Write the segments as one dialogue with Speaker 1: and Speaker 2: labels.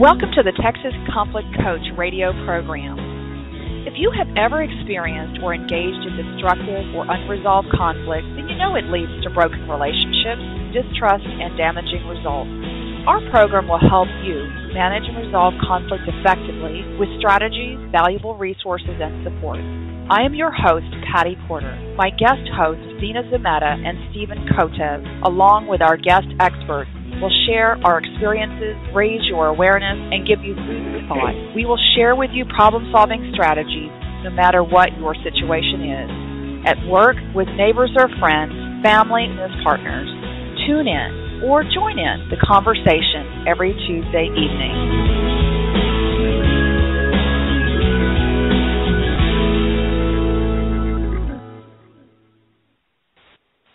Speaker 1: Welcome to the Texas Conflict Coach radio program. If you have ever experienced or engaged in destructive or unresolved conflict, then you know it leads to broken relationships, distrust, and damaging results. Our program will help you manage and resolve conflict effectively with strategies, valuable resources, and support. I am your host, Patty Porter. My guest hosts, Dina Zametta and Stephen Kotev, along with our guest experts, will share our experiences, raise your awareness, and give you food for thought. We will share with you problem-solving strategies no matter what your situation is. At work, with neighbors or friends, family, and as partners. Tune in or join in the conversation every Tuesday evening.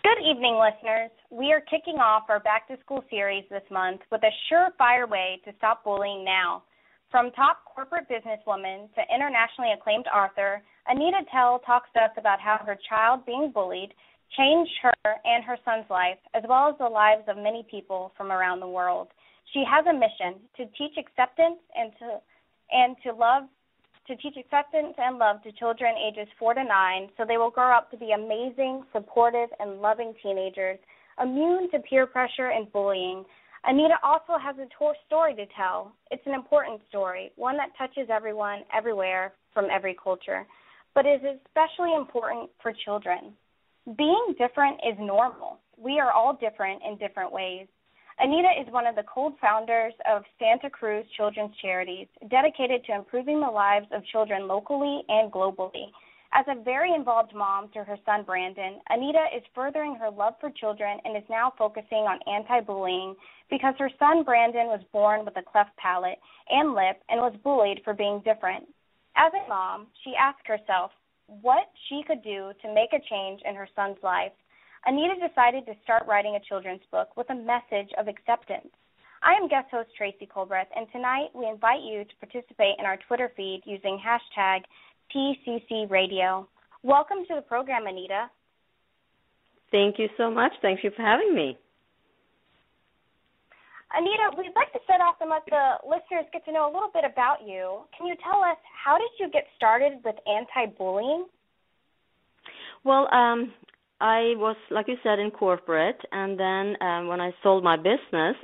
Speaker 2: Good evening, listeners. We are kicking off our back-to-school series this month with a surefire way to stop bullying now. From top corporate businesswoman to internationally acclaimed author, Anita Telle talks to us about how her child being bullied changed her and her son's life, as well as the lives of many people from around the world. She has a mission to teach acceptance and love to children ages 4 to 9, so they will grow up to be amazing, supportive, and loving teenagers, immune to peer pressure and bullying. Anita also has a story to tell. It's an important story, one that touches everyone, everywhere, from every culture, but is especially important for children. Being different is normal. We are all different in different ways. Anita is one of the co-founders of Santa Cruz Children's Charities, dedicated to improving the lives of children locally and globally. As a very involved mom to her son Brandon, Anita is furthering her love for children and is now focusing on anti-bullying because her son Brandon was born with a cleft palate and lip and was bullied for being different. As a mom, she asked herself what she could do to make a change in her son's life. Anita decided to start writing a children's book with a message of acceptance. I am guest host Tracy Colbreth, and tonight we invite you to participate in our Twitter feed using hashtag TCCRadio. Welcome to the program, Anita.
Speaker 3: Thank you so much. Thank you for having me.
Speaker 2: Anita, we'd like to start off and let the listeners get to know a little bit about you. Can you tell us, how did you get started with anti-bullying?
Speaker 3: Well, I was, like you said, in corporate, and then when I sold my business,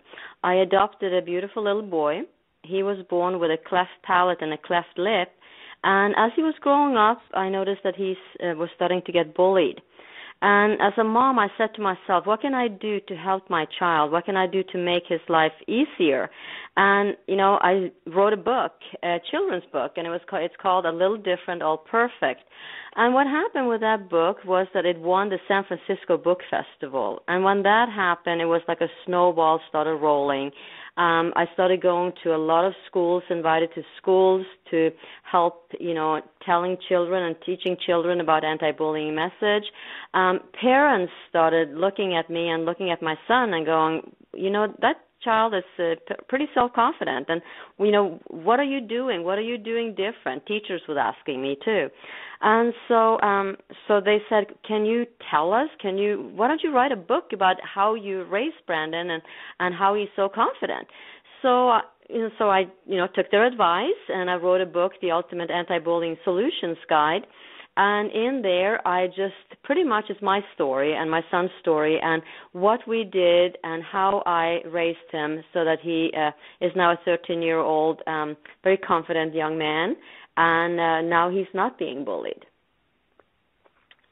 Speaker 3: I adopted a beautiful little boy. He was born with a cleft palate and a cleft lip, and as he was growing up, I noticed that he was starting to get bullied. And as a mom, I said to myself, what can I do to help my child? What can I do to make his life easier? And, I wrote a book, a children's book, and it's called A Little Different, All Perfect. And what happened with that book was that it won the San Francisco Book Festival. And when that happened, it was like a snowball started rolling. I started going to a lot of schools, invited to schools to help, telling children and teaching children about anti-bullying message. Parents started looking at me and looking at my son and going, that child is pretty self-confident. And, what are you doing? What are you doing different? Teachers were asking me, too. And so they said, can you tell us, why don't you write a book about how you raised Brandon and how he's so confident? So I took their advice, and I wrote a book, The Ultimate Anti-Bullying Solutions Guide. And in there, I just pretty much is my story and my son's story and what we did and how I raised him so that he is now a 13-year-old, very confident young man, and now he's not being bullied.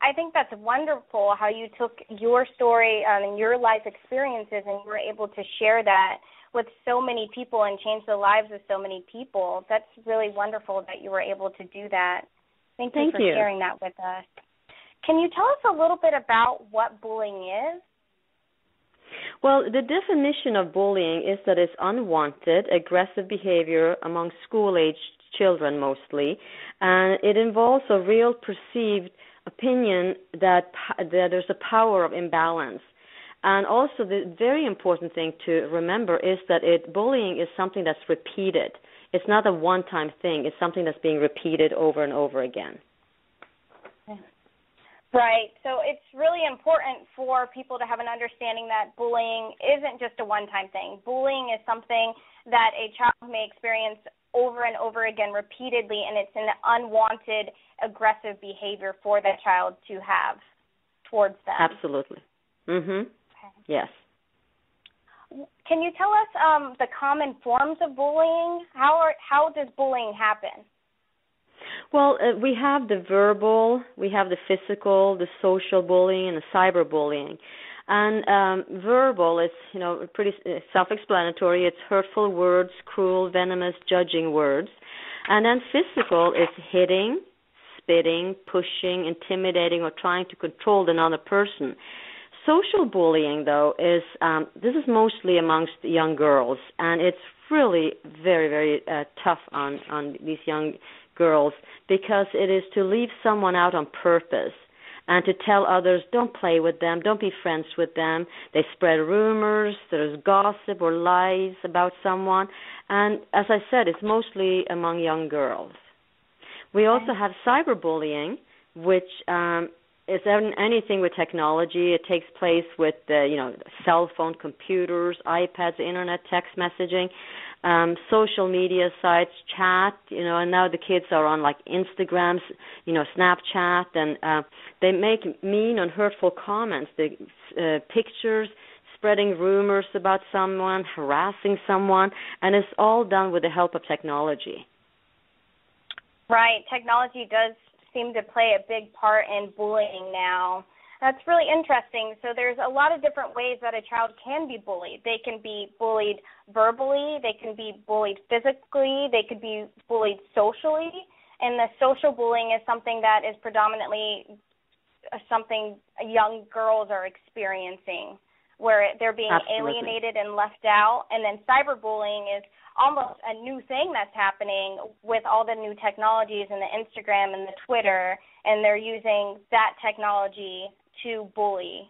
Speaker 2: I think that's wonderful how you took your story and your life experiences and you were able to share that with so many people and change the lives of so many people. That's really wonderful that you were able to do that. Thank you for sharing that with us. Can you tell us a little bit about what bullying is?
Speaker 3: Well, the definition of bullying is that it's unwanted, aggressive behavior among school-aged children mostly, and it involves a real perceived opinion that there's a power of imbalance. And also the very important thing to remember is that bullying is something that's repeated. It's not a one-time thing. It's something that's being repeated over and over again.
Speaker 2: Right. So it's really important for people to have an understanding that bullying isn't just a one-time thing. Bullying is something that a child may experience over and over again repeatedly, and it's an unwanted, aggressive behavior for the child to have towards them.
Speaker 3: Absolutely. Mhm.
Speaker 2: Okay.
Speaker 3: Yes.
Speaker 2: Can you tell us the common forms of bullying? How does bullying happen?
Speaker 3: Well, we have the verbal, we have the physical, the social bullying, and the cyberbullying. And verbal is, pretty self-explanatory. It's hurtful words, cruel, venomous, judging words. And then physical is hitting, spitting, pushing, intimidating, or trying to control another person. Social bullying, though, this is mostly amongst young girls, and it's really very, very tough on these young girls, because it is to leave someone out on purpose and to tell others, don't play with them, don't be friends with them. They spread rumors, there's gossip or lies about someone, and as I said, it's mostly among young girls. We also have cyberbullying, which is anything with technology. It takes place with cell phone, computers, iPads, internet, text messaging, social media sites, chat, and now the kids are on like Instagram, Snapchat, and they make mean and hurtful comments, pictures, spreading rumors about someone, harassing someone, and it's all done with the help of technology.
Speaker 2: Right. Technology does seem to play a big part in bullying now. That's really interesting. So there's a lot of different ways that a child can be bullied. They can be bullied verbally, they can be bullied physically, they could be bullied socially, and the social bullying is something that is predominantly something young girls are experiencing, where they're being
Speaker 3: Absolutely.
Speaker 2: alienated and left out. And then cyberbullying is almost a new thing that's happening with all the new technologies and the Instagram and the Twitter, and they're using that technology to bully.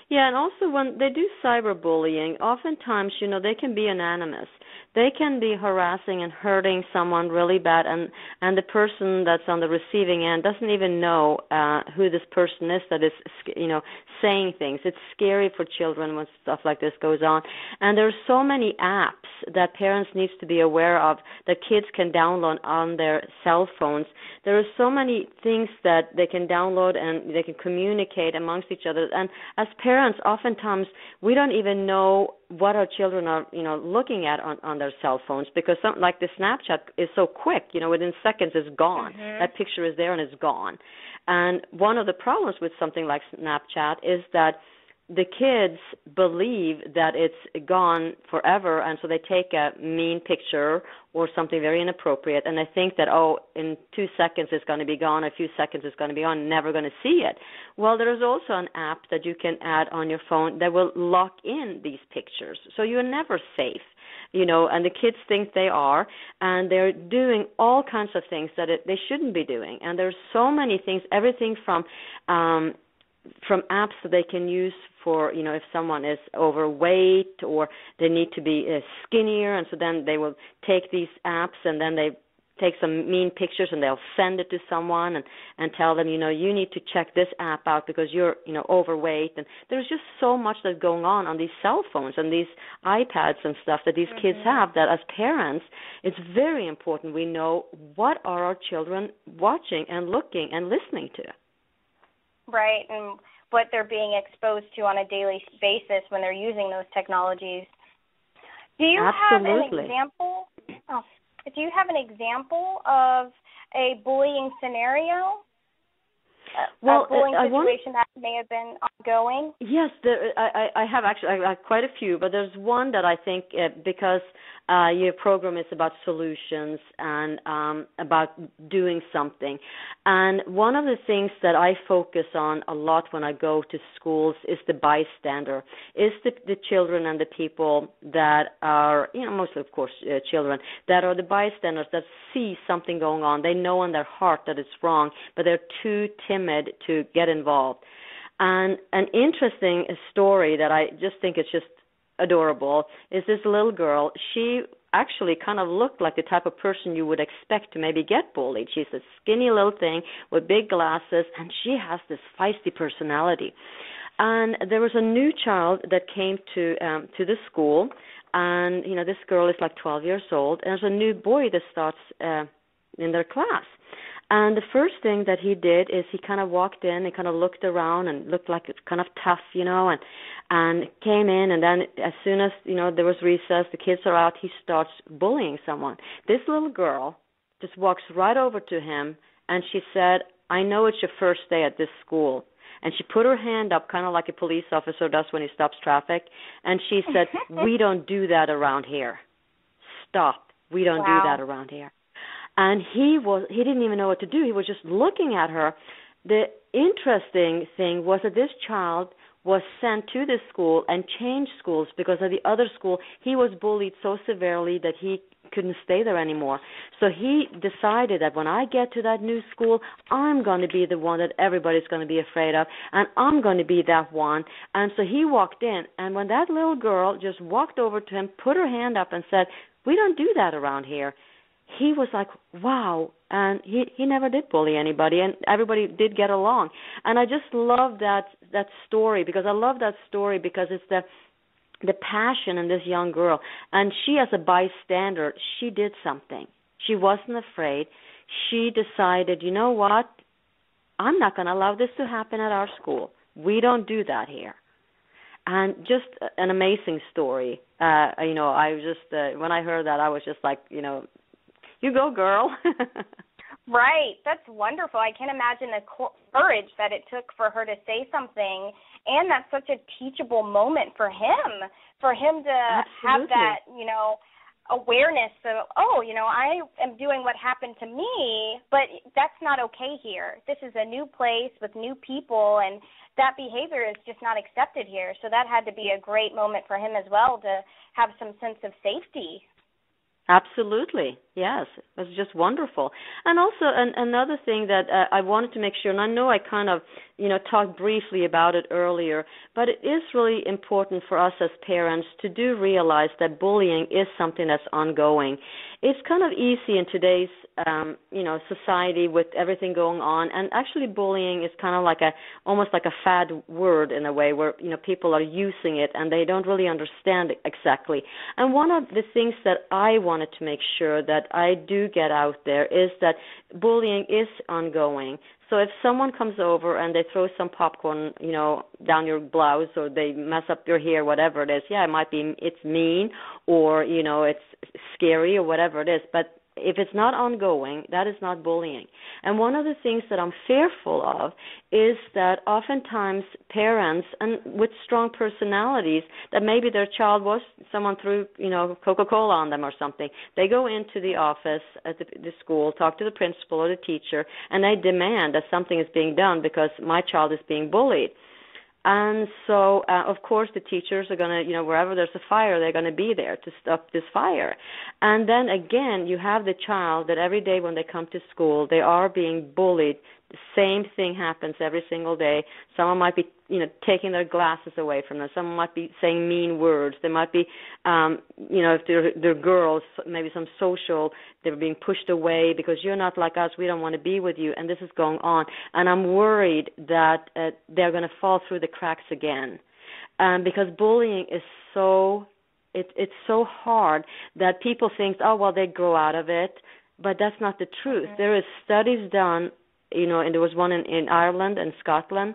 Speaker 3: Yeah, and also when they do cyberbullying, oftentimes, they can be anonymous. They can be harassing and hurting someone really bad, and the person that's on the receiving end doesn't even know who this person is that is, saying things. It's scary for children when stuff like this goes on. And there's so many apps that parents need to be aware of that kids can download on their cell phones. There are so many things that they can download and they can communicate amongst each other. And as parents, oftentimes we don't even know what our children are, looking at on their cell phones, because something like the Snapchat is so quick, within seconds it's gone.
Speaker 2: Mm-hmm.
Speaker 3: That picture is there and it's gone. And one of the problems with something like Snapchat is that the kids believe that it's gone forever, and so they take a mean picture or something very inappropriate, and they think that, in 2 seconds it's going to be gone, a few seconds it's going to be gone, never going to see it. Well, there is also an app that you can add on your phone that will lock in these pictures, so you're never safe. And the kids think they are, and they're doing all kinds of things that they shouldn't be doing. And there's so many things, everything from apps that they can use for, if someone is overweight or they need to be skinnier, and so then they will take these apps and then they take some mean pictures and they'll send it to someone and tell them, you need to check this app out because you're, overweight. And there's just so much that's going on these cell phones and these iPads and stuff that these kids have, that as parents, it's very important we know what are our children watching and looking and listening to.
Speaker 2: Right, and what they're being exposed to on a daily basis when they're using those technologies. Do you
Speaker 3: Absolutely.
Speaker 2: have an example? Do you have an example of a bullying scenario? A bullying situation that may have been ongoing?
Speaker 3: Yes, I have actually. I have quite a few, but there's one that I think because your program is about solutions and about doing something. And one of the things that I focus on a lot when I go to schools is the bystander, is the children and the people that are, mostly, of course, children, that are the bystanders that see something going on. They know in their heart that it's wrong, but they're too timid to get involved. And an interesting story that I just think is just adorable is this little girl. She actually kind of looked like the type of person you would expect to maybe get bullied. She's a skinny little thing with big glasses, and she has this feisty personality. And there was a new child that came to the school, and this girl is like 12 years old, and there's a new boy that starts in their class. And the first thing that he did is he kind of walked in and kind of looked around and looked like it's kind of tough, and came in, and then as soon as, there was recess, the kids are out, he starts bullying someone. This little girl just walks right over to him, and she said, "I know it's your first day at this school." And she put her hand up kind of like a police officer does when he stops traffic, and she said, "We don't do that around here. Stop. We don't do that around here." And he didn't even know what to do. He was just looking at her. The interesting thing was that this child was sent to this school and changed schools because at the other school he was bullied so severely that he couldn't stay there anymore. So he decided that when I get to that new school, I'm going to be the one that everybody's going to be afraid of, and I'm going to be that one. And so he walked in, and when that little girl just walked over to him, put her hand up and said, "We don't do that around here," he was like, wow, and he never did bully anybody, and everybody did get along. And I just love that story, because it's the passion in this young girl. And she, as a bystander, she did something. She wasn't afraid. She decided, you know what, I'm not going to allow this to happen at our school. We don't do that here. And just an amazing story. I was just, when I heard that, I was just like, you go, girl.
Speaker 2: Right. That's wonderful. I can't imagine the courage that it took for her to say something, and that's such a teachable moment for him to
Speaker 3: Absolutely.
Speaker 2: have that, awareness of, I am doing what happened to me, but that's not okay here. This is a new place with new people, and that behavior is just not accepted here. So that had to be a great moment for him as well, to have some sense of safety.
Speaker 3: Absolutely. Yes. It was just wonderful. And also another thing that I wanted to make sure, and I know I kind of, talked briefly about it earlier, but it is really important for us as parents to do realize that bullying is something that's ongoing. It's kind of easy in today's, society with everything going on, and actually bullying is kind of like almost like a fad word in a way where, people are using it and they don't really understand it exactly. And one of the things that I wanted to make sure that I do get out there is that bullying is ongoing. So if someone comes over and they throw some popcorn, down your blouse, or they mess up your hair, whatever it is, it's mean, or, it's scary, or whatever it is, but if it's not ongoing, that is not bullying. And one of the things that I'm fearful of is that oftentimes parents, and with strong personalities, that maybe their child someone threw, Coca-Cola on them or something. They go into the office at the school, talk to the principal or the teacher, and they demand that something is being done because my child is being bullied. And so, of course, the teachers are going to, wherever there's a fire, they're going to be there to stop this fire. And then, again, you have the child that every day when they come to school, they are being bullied. The same thing happens every single day. Someone might be, taking their glasses away from them. Someone might be saying mean words. They might be, if they're girls, maybe some social, they're being pushed away because you're not like us. We don't want to be with you. And this is going on. And I'm worried that they're going to fall through the cracks again, because bullying is it's so hard that people think, oh, well, they grow out of it. But that's not the truth. Mm-hmm. There is studies done, and there was one in Ireland and Scotland.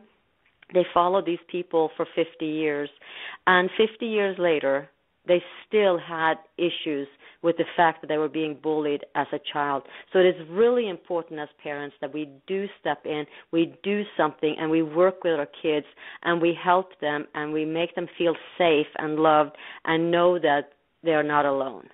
Speaker 3: They followed these people for 50 years. And 50 years later, they still had issues with the fact that they were being bullied as a child. So it is really important as parents that we do step in, we do something, and we work with our kids, and we help them, and we make them feel safe and loved and know that they are not alone.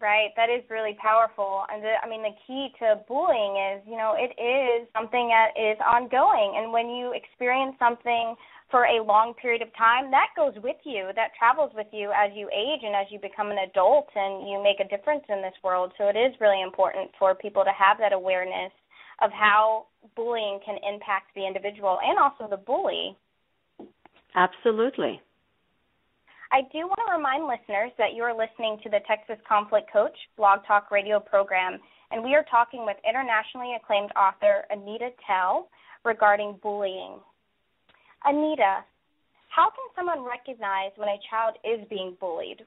Speaker 2: Right, that is really powerful. And the key to bullying is, it is something that is ongoing. And when you experience something for a long period of time, that goes with you, that travels with you as you age and as you become an adult and you make a difference in this world. So it is really important for people to have that awareness of how bullying can impact the individual and also the bully.
Speaker 3: Absolutely.
Speaker 2: I do want to remind listeners that you are listening to the Texas Conflict Coach blog talk radio program, and we are talking with internationally acclaimed author Anita Telle regarding bullying. Anita, how can someone recognize when a child is being bullied?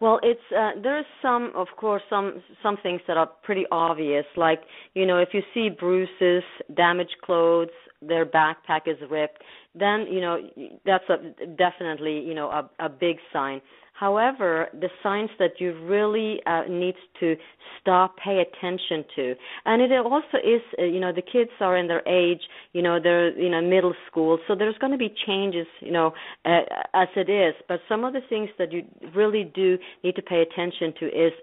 Speaker 3: Well, it's there's some, of course, some things that are pretty obvious, like, if you see bruises, damaged clothes, their backpack is ripped, then, that's definitely, a big sign. However, the signs that you really need to stop, pay attention to, and it also is, the kids are in their age, they're, middle school, so there's going to be changes, as it is. But some of the things that you really do need to pay attention to is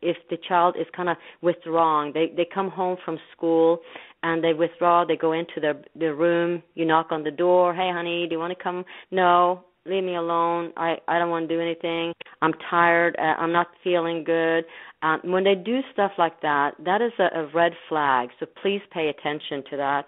Speaker 3: if the child is kind of withdrawing. They come home from school and they withdraw. They go into their room. You knock on the door. Hey, honey, do you want to come? No. Leave me alone. I don't want to do anything. I'm tired. I'm not feeling good. When they do stuff like that, that is a red flag. So please pay attention to that.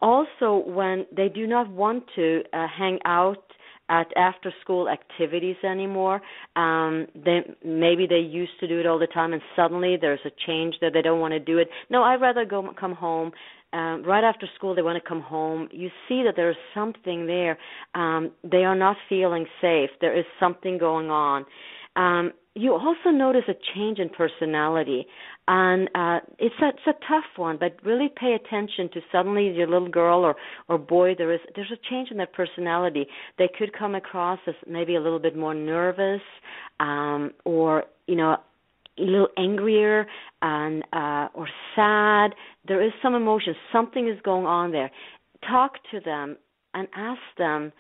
Speaker 3: Also, when they do not want to hang out at after-school activities anymore, maybe they used to do it all the time, and suddenly there's a change that they don't want to do it. No, I'd rather come home. Right after school, they want to come home. You see that there's something there. They are not feeling safe. There is something going on. You also notice a change in personality, and it's a tough one, but really pay attention to suddenly your little girl or boy, there's a change in their personality. They could come across as maybe a little bit more nervous, or, a little angrier and or sad. There is some emotion. Something is going on there. Talk to them and ask them,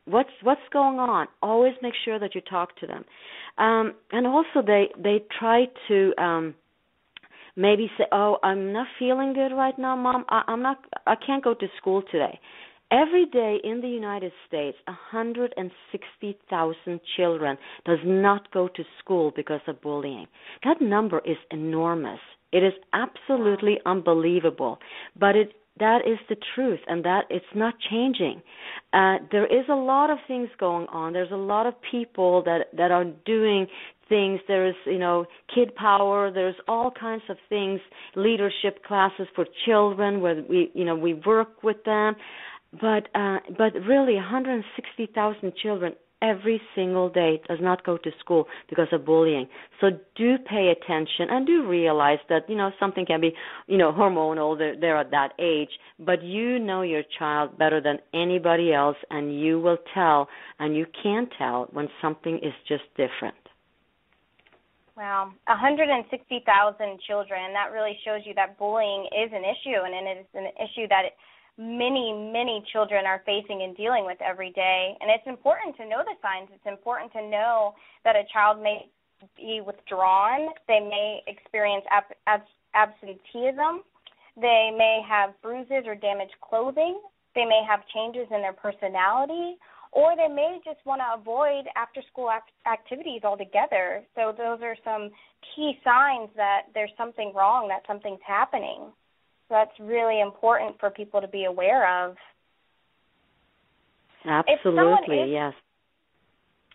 Speaker 3: what's going on. Always make sure that you talk to them. And also they try to maybe say, "Oh, I'm not feeling good right now, Mom. I can't go to school today." Every day in the United States, 160,000 children does not go to school because of bullying. That number is enormous. It is absolutely unbelievable, but that is the truth, and that it's not changing. There is a lot of things going on. There's a lot of people that are doing things. There's, kid power. There's all kinds of things, leadership classes for children where we work with them. But really, 160,000 children every single day does not go to school because of bullying. So do pay attention and do realize that, something can be, hormonal. They're at that age. But you know your child better than anybody else, and you will tell, and you can tell when something is just different.
Speaker 2: Wow, 160,000 children. That really shows you that bullying is an issue, and it is an issue that many children are facing and dealing with every day. And it's important to know the signs. It's important to know that a child may be withdrawn. They may experience absenteeism. They may have bruises or damaged clothing. They may have changes in their personality, or they may just want to avoid after-school activities altogether. So those are some key signs that there's something wrong, that something's happening. So that's really important for people to be aware of.
Speaker 3: Absolutely, yes.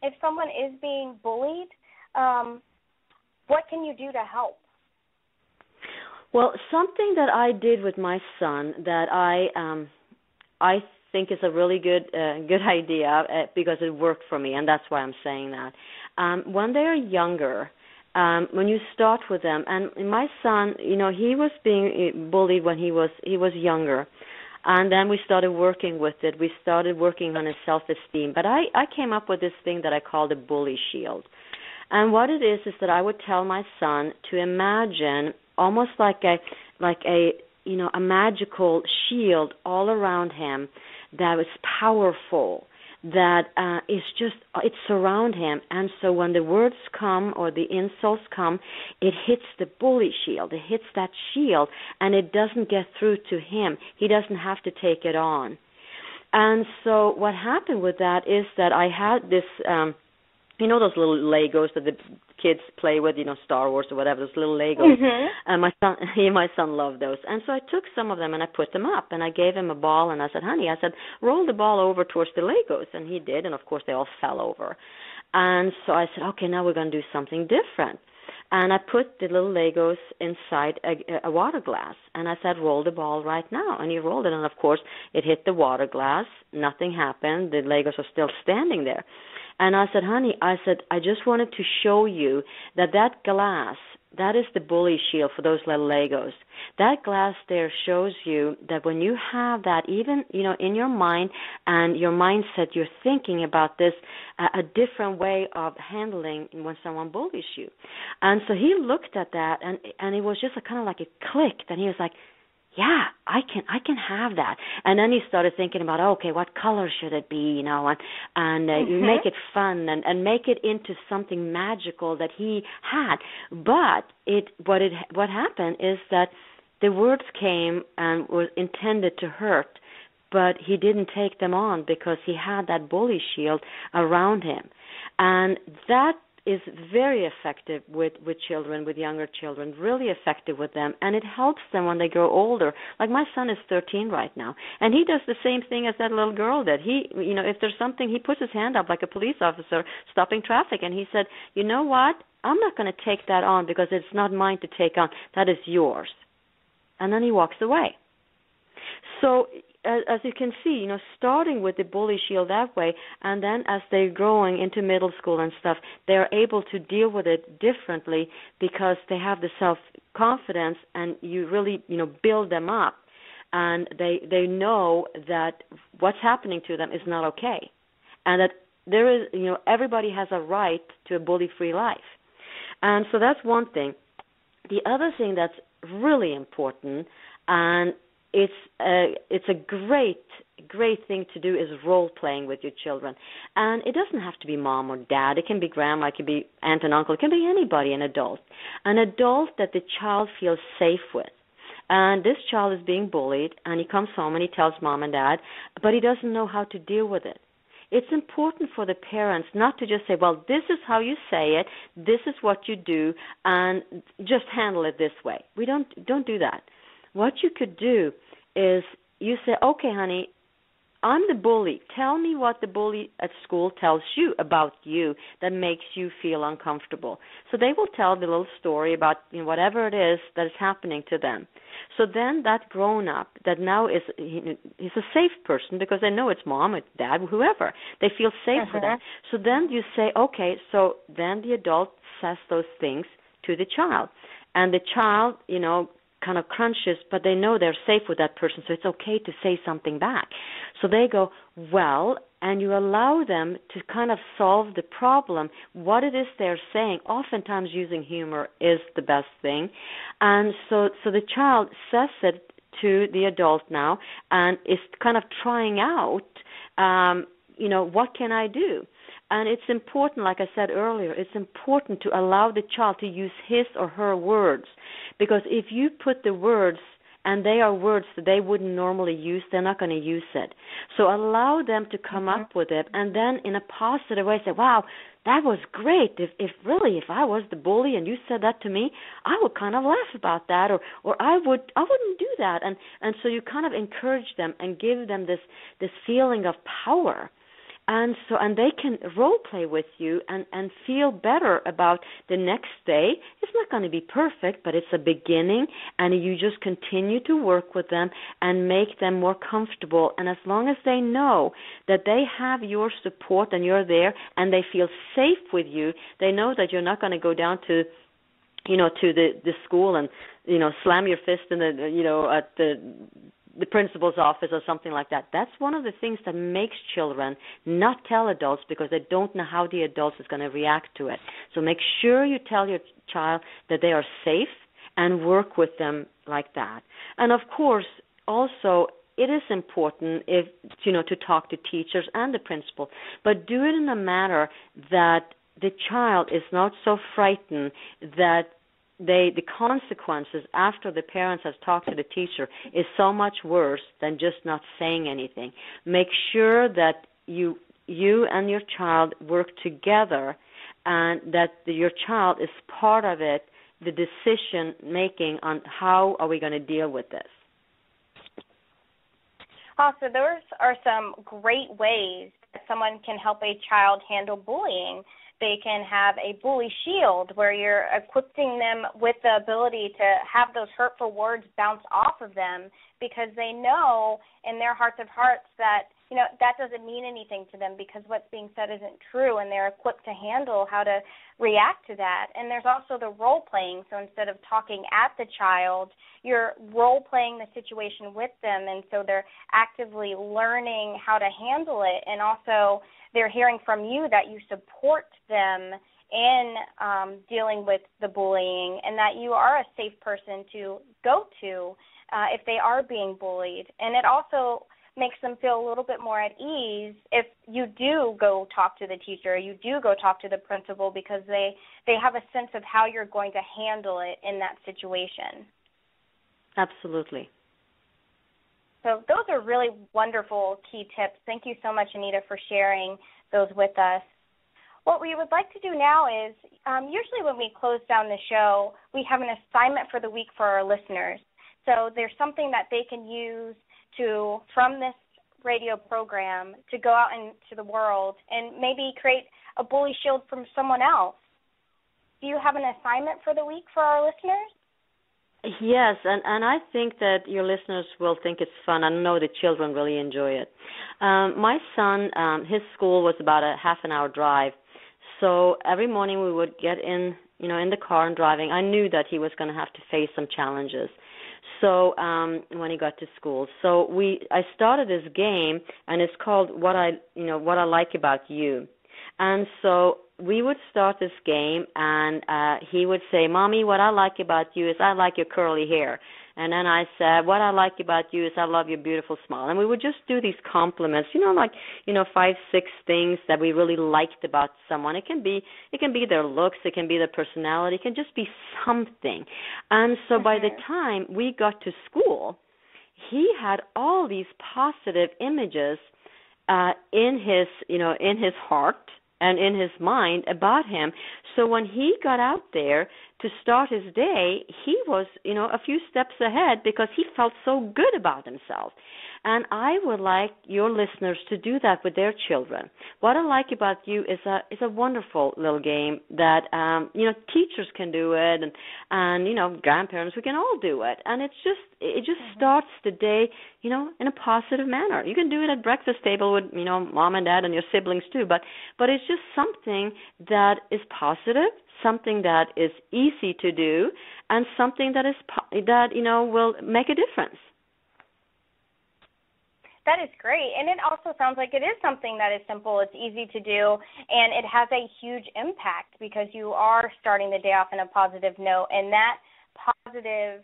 Speaker 2: If someone is being bullied, what can you do to help?
Speaker 3: Well, something that I did with my son that I think is a really good idea because it worked for me, and that's why I'm saying that. When they're younger, when you start with them, and my son, he was being bullied when he was younger, and then we started working with it. We started working on his self-esteem. But I came up with this thing that I call the bully shield. And what it is that I would tell my son to imagine almost like a magical shield all around him that was powerful, that it surrounds him. And so when the words come or the insults come, it hits the bully shield. It hits that shield, and it doesn't get through to him. He doesn't have to take it on. And so what happened with that is that I had you know those little Legos that the kids play with, Star Wars or whatever, those little Legos.
Speaker 2: Mm-hmm.
Speaker 3: And my son loved those. And so I took some of them and I put them up, and I gave him a ball, and I said, honey, roll the ball over towards the Legos. And he did, and of course they all fell over. And so I said, okay, now we're going to do something different. And I put the little Legos inside a water glass, and I said, roll the ball right now. And he rolled it, and of course it hit the water glass. Nothing happened. The Legos are still standing there. And I said, honey, I just wanted to show you that glass, that is the bully shield for those little Legos. That glass there shows you that when you have that, even, in your mind and your mindset, you're thinking about this, a different way of handling when someone bullies you. And so he looked at that, and it was just kind of like a click, and he was like, yeah, I can have that. And then he started thinking about, okay, what color should it be, and you make it fun and make it into something magical that he had. But what happened is that the words came and were intended to hurt, but he didn't take them on because he had that bully shield around him. And that is very effective with children, with younger children, really effective with them, and it helps them when they grow older. Like my son is 13 right now, and he does the same thing as that little girl did. He, if there's something, he puts his hand up like a police officer stopping traffic, and he said, you know what, I'm not going to take that on because it's not mine to take on. That is yours. And then he walks away. So as you can see, starting with the bully shield that way, and then as they're growing into middle school and stuff, they're able to deal with it differently because they have the self-confidence, and you really, build them up, and they know that what's happening to them is not okay, and that there is, everybody has a right to a bully-free life. And so that's one thing. The other thing that's really important, and it's a great thing to do, is role playing with your children. And it doesn't have to be mom or dad. It can be grandma, it can be aunt and uncle, it can be anybody, an adult that the child feels safe with. And this child is being bullied, and he comes home and he tells mom and dad, but he doesn't know how to deal with it. It's important for the parents not to just say, well, this is how you say it, this is what you do, and just handle it this way. We don't do that. What you could do is you say, okay, honey, I'm the bully. Tell me what the bully at school tells you about you that makes you feel uncomfortable. So they will tell the little story about whatever it is that is happening to them. So then that grown-up that now is a safe person because they know it's mom or dad, whoever. They feel safe for them. So then you say, okay, so then the adult says those things to the child. And the child, kind of crunches, but they know they're safe with that person, so it's okay to say something back. So they go, well, and you allow them to kind of solve the problem, what it is they're saying. Oftentimes using humor is the best thing. And so the child says it to the adult now and is kind of trying out, what can I do? And it's important, like I said earlier, it's important to allow the child to use his or her words. Because if you put the words, and they are words that they wouldn't normally use, they're not going to use it. So allow them to come up with it, and then in a positive way say, wow, that was great. If I was the bully and you said that to me, I would kind of laugh about that, or I wouldn't do that. And so you kind of encourage them and give them this feeling of power. And they can role play with you and feel better about the next day. It's not going to be perfect, but it's a beginning, and you just continue to work with them and make them more comfortable. And as long as they know that they have your support and you're there and they feel safe with you, they know that you're not going to go down to the school and, slam your fist in at the principal's office or something like that. That's one of the things that makes children not tell adults because they don't know how the adults is going to react to it. So make sure you tell your child that they are safe and work with them like that. And of course, also, it is important to talk to teachers and the principal, but do it in a manner that the child is not so frightened that the consequences after the parents has talked to the teacher is so much worse than just not saying anything. Make sure that you and your child work together and that your child is part of it, the decision making on how are we going to deal with this.
Speaker 2: So those are some great ways that someone can help a child handle bullying. They can have a bully shield where you're equipping them with the ability to have those hurtful words bounce off of them because they know in their hearts of hearts that, that doesn't mean anything to them because what's being said isn't true, and they're equipped to handle how to react to that. And there's also the role-playing. So instead of talking at the child, you're role-playing the situation with them, and so they're actively learning how to handle it, and also they're hearing from you that you support them in dealing with the bullying and that you are a safe person to go to if they are being bullied. And it also makes them feel a little bit more at ease if you do go talk to the teacher, you do go talk to the principal, because they have a sense of how you're going to handle it in that situation.
Speaker 3: Absolutely.
Speaker 2: So those are really wonderful key tips. Thank you so much, Anita, for sharing those with us. What we would like to do now is, usually when we close down the show, we have an assignment for the week for our listeners. So there's something that they can use from this radio program to go out into the world and maybe create a bully shield from someone else. Do you have an assignment for the week for our listeners?
Speaker 3: Yes, and I think that your listeners will think it's fun. I know the children really enjoy it. My son, his school was about a half an hour drive, so every morning we would get in the car and driving. I knew that he was going to have to face some challenges. So when he got to school, so I started this game, and it's called What I Like About You. And so we would start this game, and he would say, "Mommy, what I like about you is I like your curly hair." And then I said, "What I like about you is I love your beautiful smile." And we would just do these compliments, 5, 6 things that we really liked about someone. It can be their looks, it can be their personality, it can just be something. And so by the time we got to school, he had all these positive images in his heart and in his mind about him. So when he got out there to start his day, he was, a few steps ahead because he felt so good about himself. And I would like your listeners to do that with their children. What I Like About You is a wonderful little game that teachers can do it, and grandparents, we can all do it. And it just starts the day, in a positive manner. You can do it at breakfast table with mom and dad and your siblings too. But it's just something that is positive, something that is easy to do, and something that will make a difference.
Speaker 2: That is great, and it also sounds like it is something that is simple, it's easy to do, and it has a huge impact because you are starting the day off in a positive note, and that positive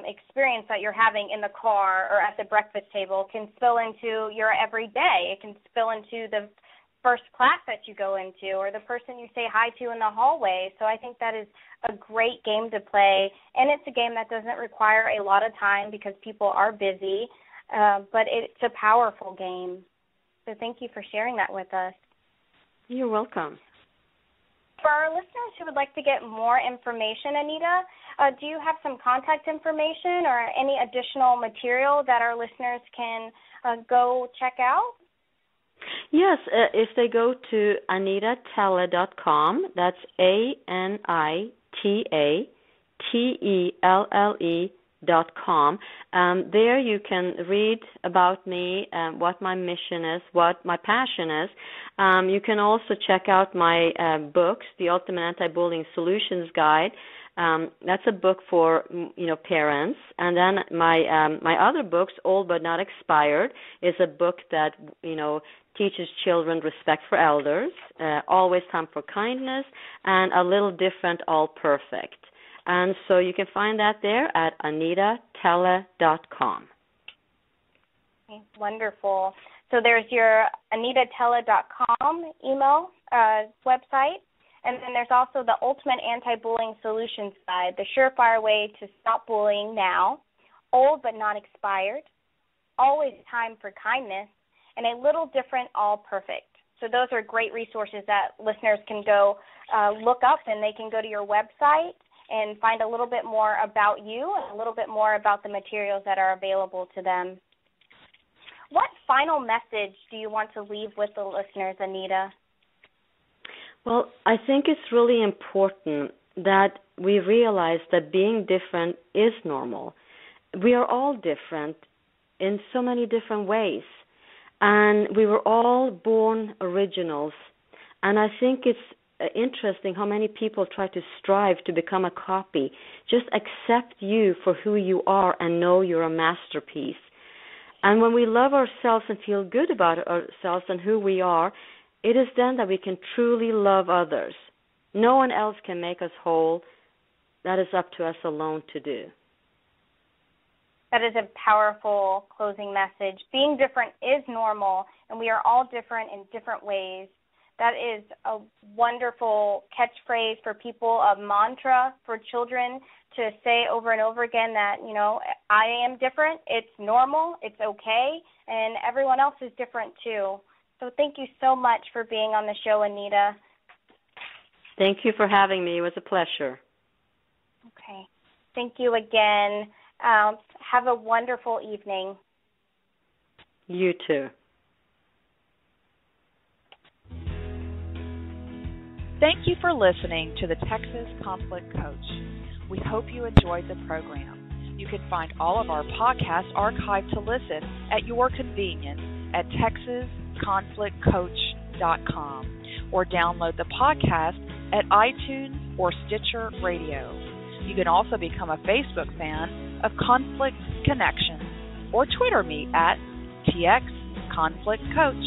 Speaker 2: experience that you're having in the car or at the breakfast table can spill into your everyday. It can spill into the first class that you go into or the person you say hi to in the hallway. So I think that is a great game to play, and it's a game that doesn't require a lot of time because people are busy. But it's a powerful game. So thank you for sharing that with us.
Speaker 3: You're welcome.
Speaker 2: For our listeners who would like to get more information, Anita, do you have some contact information or any additional material that our listeners can go check out?
Speaker 3: Yes, if they go to anitatelle.com, that's ANITATELLE.com. There you can read about me, what my mission is, what my passion is. You can also check out my books, The Ultimate Anti-Bullying Solutions Guide. That's a book for parents, and then my other books, Old But Not Expired, is a book that teaches children respect for elders, Always Time for Kindness, and A Little Different, All Perfect. And so you can find that there at anitatelle.com.
Speaker 2: Okay, wonderful. So there's your anitatelle.com email website, and then there's also the Ultimate Anti-Bullying Solutions Guide, the surefire way to stop bullying now, Old But Not Expired, Always Time for Kindness, and A Little Different, All Perfect. So So those are great resources that listeners can go look up, and they can go to your website and find a little bit more about you and a little bit more about the materials that are available to them. What final message do you want to leave with the listeners, Anita?
Speaker 3: Well, I think it's really important that we realize that being different is normal. We are all different in so many different ways, and we were all born originals. And I think it's interesting how many people try to strive to become a copy. Just accept you for who you are and know you're a masterpiece. And when we love ourselves and feel good about ourselves and who we are, it is then that we can truly love others. No one else can make us whole. That is up to us alone to do.
Speaker 2: That is a powerful closing message. Being different is normal, and we are all different in different ways. That is a wonderful catchphrase for people, a mantra for children to say over and over again that, you know, I am different, it's normal, it's okay, and everyone else is different too. So thank you so much for being on the show, Anita.
Speaker 3: Thank you for having me. It was a pleasure.
Speaker 2: Okay. Thank you again. Have a wonderful evening.
Speaker 3: You too.
Speaker 1: Thank you for listening to the Texas Conflict Coach. We hope you enjoyed the program. You can find all of our podcasts archived to listen at your convenience at texasconflictcoach.com or download the podcast at iTunes or Stitcher Radio. You can also become a Facebook fan of Conflict Connection or Twitter me at TX Conflict Coach.